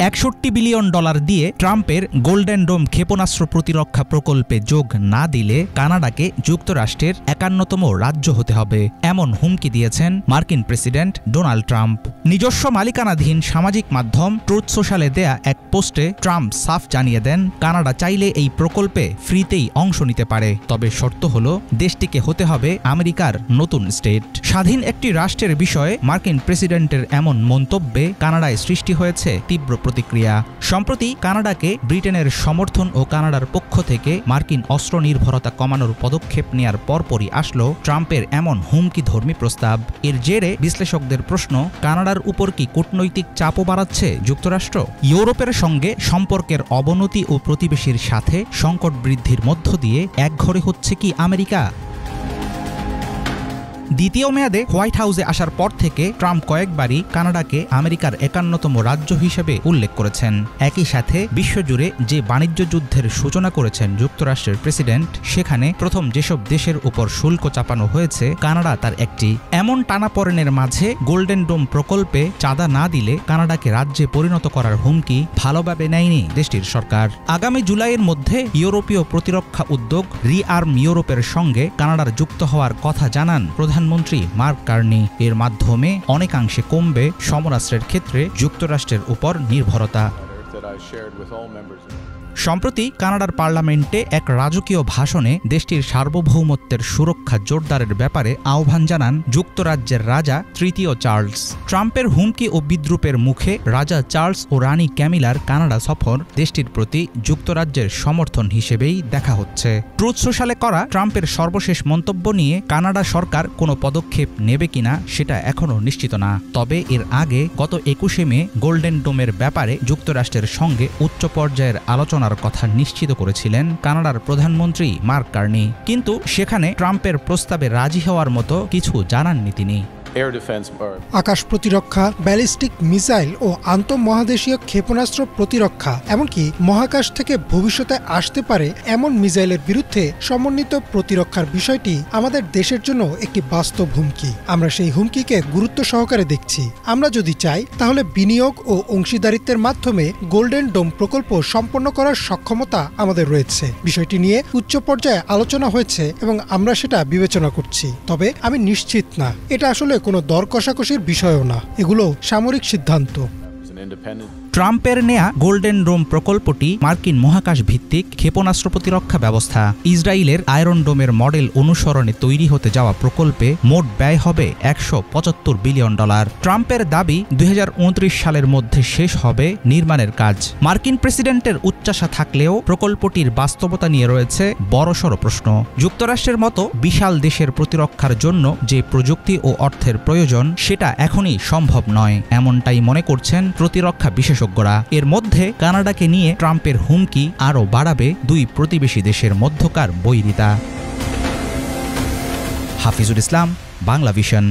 $61 billion দিয়ে ট্রাম্পের golden ডোম ক্ষেপণাস্ত্র প্রতিরক্ষা প্রকল্পে যোগ না দিলে কানাডাকে যুক্তরাষ্ট্রের ৫১তম রাজ্য হতে হবে এমন হুমকি দিয়েছেন মার্কিন প্রেসিডেন্ট ডোনাল্ড ট্রাম্প। নিজস্ব মালিকানাধীন সামাজিক মাধ্যম ট্রুথ সোশ্যালে দেয়া এক পোস্টে ট্রাম্প সাফ জানিয়ে দেন, কানাডা চাইলে এই প্রকল্পে ফ্রিতেই অংশ নিতে পারে, তবে শর্ত হল দেশটিকে হতে হবে আমেরিকার নতুন স্টেট। স্বাধীন একটি রাষ্ট্রের বিষয়ে মার্কিন প্রেসিডেন্টের এমন মন্তব্যে কানাডায় সৃষ্টি হয়েছে তীব্র প্রতিক্রিয়া। সম্প্রতি কানাডাকে ব্রিটেনের সমর্থন ও কানাডার পক্ষ থেকে মার্কিন অস্ত্র নির্ভরতা কমানোর পদক্ষেপ নেয়ার পরপরই আসলো ট্রাম্পের এমন হুমকিধর্মী প্রস্তাব। এর জেরে বিশ্লেষকদের প্রশ্ন, কানাডার উপর কি কূটনৈতিক চাপও বাড়াচ্ছে যুক্তরাষ্ট্র? ইউরোপের সঙ্গে সম্পর্কের অবনতি ও প্রতিবেশীর সাথে সংকট বৃদ্ধির মধ্য দিয়ে একঘরে হচ্ছে কি আমেরিকা? দ্বিতীয় মেয়াদে হোয়াইট হাউসে আসার পর থেকে ট্রাম্প কয়েকবারই কানাডাকে আমেরিকার ৫১তম রাজ্য হিসেবে উল্লেখ করেছেন। একই সাথে বিশ্বজুড়ে যে বাণিজ্য যুদ্ধের সূচনা করেছেন যুক্তরাষ্ট্রের প্রেসিডেন্ট, সেখানে প্রথম যেসব দেশের উপর শুল্ক চাপানো হয়েছে কানাডা তার একটি। এমন টানাপোড়েনের মাঝে গোল্ডেন ডোম প্রকল্পে চাঁদা না দিলে কানাডাকে রাজ্যে পরিণত করার হুমকি ভালোভাবে নেয়নি দেশটির সরকার। আগামী জুলাইয়ের মধ্যে ইউরোপীয় প্রতিরক্ষা উদ্যোগ রিআর্ম ইউরোপের সঙ্গে কানাডার যুক্ত হওয়ার কথা জানান প্রধানমন্ত্রী মার্ক কার্নি। এর মাধ্যমে অনেকাংশে কমবে সমরাস্ত্রের ক্ষেত্রে যুক্তরাষ্ট্রের উপর নির্ভরতা। সম্প্রতি কানাডার পার্লামেন্টে এক রাজকীয় ভাষণে দেশটির সার্বভৌমত্বের সুরক্ষা জোরদারের ব্যাপারে আহ্বান জানান যুক্তরাজ্যের রাজা তৃতীয় চার্লস। ট্রাম্পের হুমকি ও বিদ্রূপের মুখে রাজা চার্লস ও রানী ক্যামিলার কানাডা সফর দেশটির প্রতি যুক্তরাজ্যের সমর্থন হিসেবেই দেখা হচ্ছে। ট্রুথ সোশ্যালে করা ট্রাম্পের সর্বশেষ মন্তব্য নিয়ে কানাডা সরকার কোনো পদক্ষেপ নেবে কিনা সেটা এখনও নিশ্চিত না। তবে এর আগে গত ২১শে মে গোল্ডেন ডোমের ব্যাপারে যুক্তরাষ্ট্রের সঙ্গে উচ্চ পর্যায়ের আলোচনার কথা নিশ্চিত করেছিলেন কানাডার প্রধানমন্ত্রী মার্ক কার্নি, কিন্তু সেখানে ট্রাম্পের প্রস্তাবে রাজি হওয়ার মতো কিছু জানাননি তিনি। আকাশ প্রতিরক্ষা, ব্যালিস্টিক মিসাইল ও আন্তঃমহাদেশীয় ক্ষেপণাস্ত্র প্রতিরক্ষা, এমনকি মহাকাশ থেকে ভবিষ্যতে আসতে পারে এমন মিসাইলের বিরুদ্ধে সমন্বিত প্রতিরক্ষার বিষয়টি আমাদের দেশের জন্য একটি বাস্তব হুমকি। আমরা সেই হুমকিকে গুরুত্ব সহকারে দেখছি। আমরা যদি চাই তাহলে বিনিয়োগ ও অংশীদারিত্বের মাধ্যমে গোল্ডেন ডোম প্রকল্প সম্পন্ন করার সক্ষমতা আমাদের রয়েছে। বিষয়টি নিয়ে উচ্চ পর্যায়ে আলোচনা হয়েছে এবং আমরা সেটা বিবেচনা করছি। তবে আমি নিশ্চিত না এটা আসলে কোনো দর কষাকষির বিষয়ও না, এগুলো সামরিক সিদ্ধান্ত। ট্রাম্পের নেয়া গোল্ডেন ডোম প্রকল্পটি মার্কিন মহাকাশ ভিত্তিক ক্ষেপণাস্ত্র প্রতিরক্ষা ব্যবস্থা। ইসরায়েলের আয়রন ডোমের মডেল অনুসরণে তৈরি হতে যাওয়া প্রকল্পে মোট ব্যয় হবে $১৭৫ বিলিয়ন। ট্রাম্পের দাবি ২০২৯ সালের মধ্যে শেষ হবে নির্মাণের কাজ। মার্কিন প্রেসিডেন্টের উচ্চাশা থাকলেও প্রকল্পটির বাস্তবতা নিয়ে রয়েছে বড়সড় প্রশ্ন। যুক্তরাষ্ট্রের মতো বিশাল দেশের প্রতিরক্ষার জন্য যে প্রযুক্তি ও অর্থের প্রয়োজন সেটা এখনই সম্ভব নয়, এমনটাই মনে করছেন প্রতিরক্ষা বিশেষজ্ঞরা। এর মধ্যে কানাডাকে নিয়ে ট্রাম্পের হুমকি আরও বাড়াবে দুই প্রতিবেশী দেশের মধ্যকার বৈরিতা। হাফিজুল ইসলাম, বাংলা ভিশন।